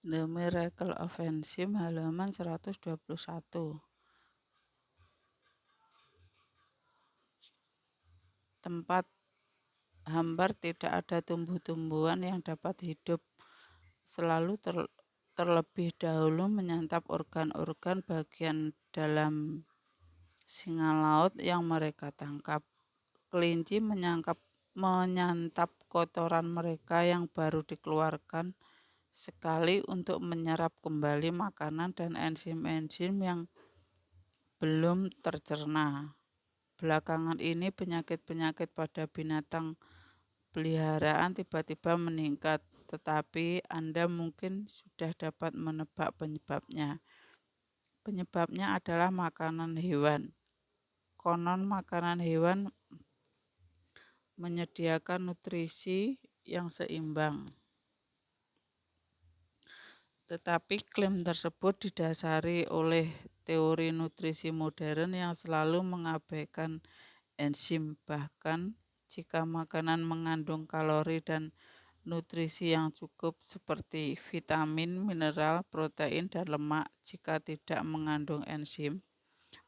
The Miracle of Enzym halaman 121. Tempat hambar tidak ada tumbuh-tumbuhan yang dapat hidup, selalu terlebih dahulu menyantap organ-organ bagian dalam singa laut yang mereka tangkap. Kelinci menyantap kotoran mereka yang baru dikeluarkan sekali untuk menyerap kembali makanan dan enzim-enzim yang belum tercerna. Belakangan ini penyakit-penyakit pada binatang peliharaan tiba-tiba meningkat, tetapi Anda mungkin sudah dapat menebak penyebabnya. Penyebabnya adalah makanan hewan. Konon makanan hewan menyediakan nutrisi yang seimbang. Tetapi klaim tersebut didasari oleh teori nutrisi modern yang selalu mengabaikan enzim, bahkan jika makanan mengandung kalori dan nutrisi yang cukup seperti vitamin, mineral, protein, dan lemak. Jika tidak mengandung enzim,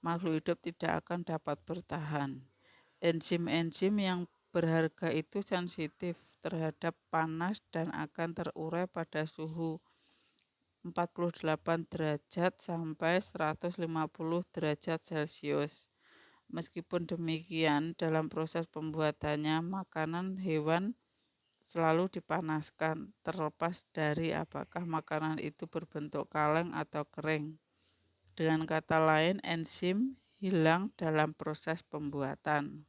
makhluk hidup tidak akan dapat bertahan. Enzim-enzim yang berharga itu sensitif terhadap panas dan akan terurai pada suhu 48 derajat sampai 150 derajat Celcius. Meskipun demikian, dalam proses pembuatannya, makanan hewan selalu dipanaskan, terlepas dari apakah makanan itu berbentuk kaleng atau kering. Dengan kata lain, enzim hilang dalam proses pembuatan.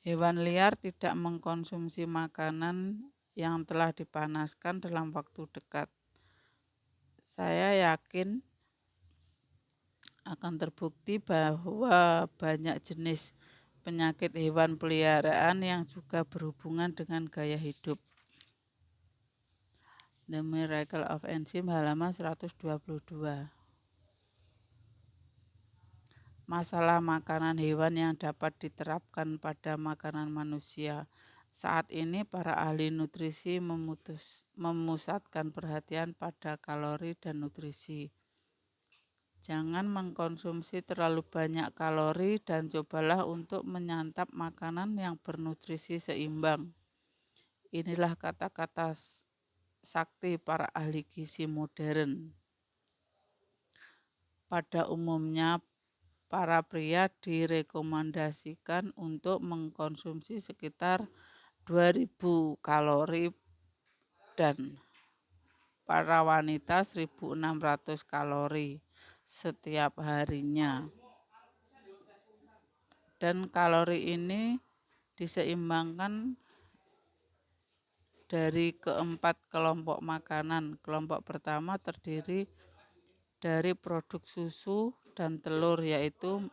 Hewan liar tidak mengkonsumsi makanan yang telah dipanaskan dalam waktu dekat. Saya yakin akan terbukti bahwa banyak jenis penyakit hewan peliharaan yang juga berhubungan dengan gaya hidup. The Miracle of Enzym halaman 122. Masalah makanan hewan yang dapat diterapkan pada makanan manusia. Saat ini para ahli nutrisi memusatkan perhatian pada kalori dan nutrisi. Jangan mengkonsumsi terlalu banyak kalori dan cobalah untuk menyantap makanan yang bernutrisi seimbang. Inilah kata-kata sakti para ahli gizi modern. Pada umumnya, para pria direkomendasikan untuk mengkonsumsi sekitar 2000 kalori dan para wanita 1600 kalori setiap harinya. Dan kalori ini diseimbangkan dari keempat kelompok makanan. Kelompok pertama terdiri dari produk susu dan telur, yaitu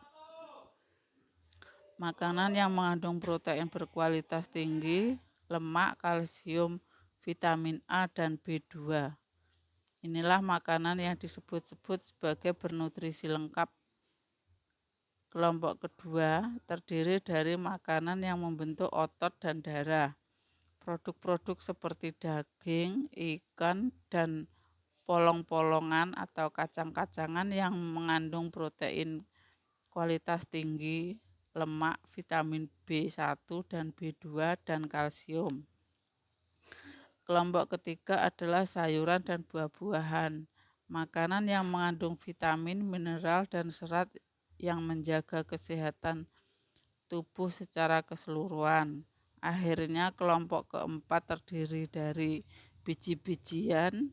makanan yang mengandung protein berkualitas tinggi, lemak, kalsium, vitamin A dan B2. Inilah makanan yang disebut-sebut sebagai bernutrisi lengkap. Kelompok kedua terdiri dari makanan yang membentuk otot dan darah. Produk-produk seperti daging, ikan, dan polong-polongan atau kacang-kacangan yang mengandung protein kualitas tinggi, lemak, vitamin B1 dan B2, dan kalsium. Kelompok ketiga adalah sayuran dan buah-buahan. Makanan yang mengandung vitamin, mineral, dan serat yang menjaga kesehatan tubuh secara keseluruhan. Akhirnya kelompok keempat terdiri dari biji-bijian,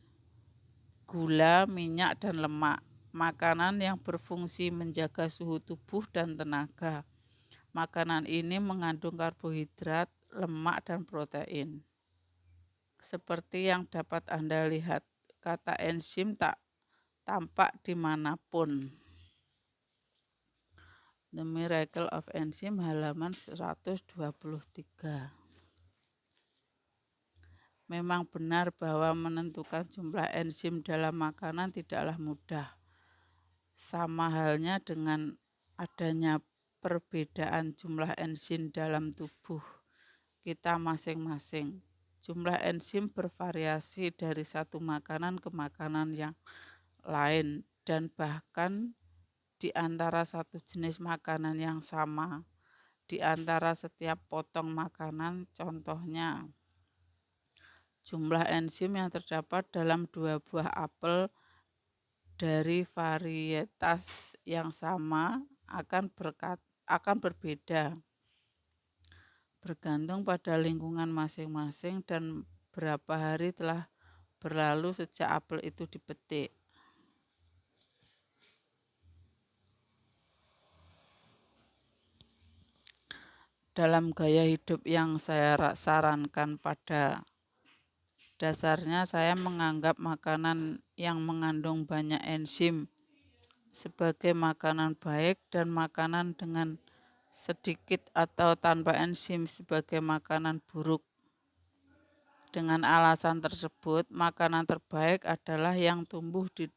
gula, minyak, dan lemak. Makanan yang berfungsi menjaga suhu tubuh dan tenaga. Makanan ini mengandung karbohidrat, lemak, dan protein. Seperti yang dapat Anda lihat, kata enzim tak tampak dimanapun. The Miracle of Enzym halaman 123. Memang benar bahwa menentukan jumlah enzim dalam makanan tidaklah mudah. Sama halnya dengan adanya perbedaan jumlah enzim dalam tubuh kita masing-masing. Jumlah enzim bervariasi dari satu makanan ke makanan yang lain dan bahkan di antara satu jenis makanan yang sama, di antara setiap potong makanan. Contohnya, jumlah enzim yang terdapat dalam 2 buah apel dari varietas yang sama akan berbeda bergantung pada lingkungan masing-masing dan berapa hari telah berlalu sejak apel itu dipetik. Dalam gaya hidup yang saya sarankan, pada dasarnya saya menganggap makanan yang mengandung banyak enzim sebagai makanan baik dan makanan dengan sedikit atau tanpa enzim sebagai makanan buruk. Dengan alasan tersebut, makanan terbaik adalah yang tumbuh di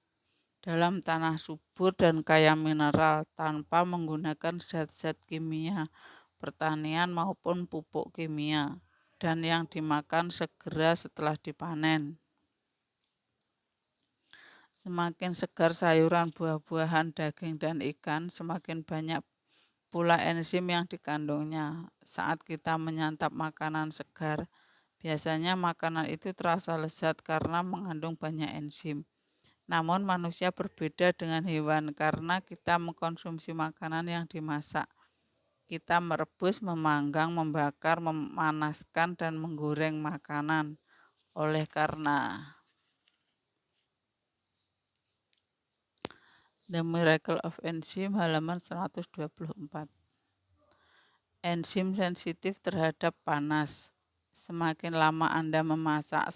dalam tanah subur dan kaya mineral tanpa menggunakan zat-zat kimia pertanian maupun pupuk kimia, dan yang dimakan segera setelah dipanen. Semakin segar sayuran, buah-buahan, daging, dan ikan, semakin banyak pula enzim yang dikandungnya. Saat kita menyantap makanan segar, biasanya makanan itu terasa lezat karena mengandung banyak enzim. Namun manusia berbeda dengan hewan karena kita mengkonsumsi makanan yang dimasak. Kita merebus, memanggang, membakar, memanaskan, dan menggoreng makanan. Oleh karena The Miracle of Enzyme, halaman 124. Enzim sensitif terhadap panas. Semakin lama Anda memasak,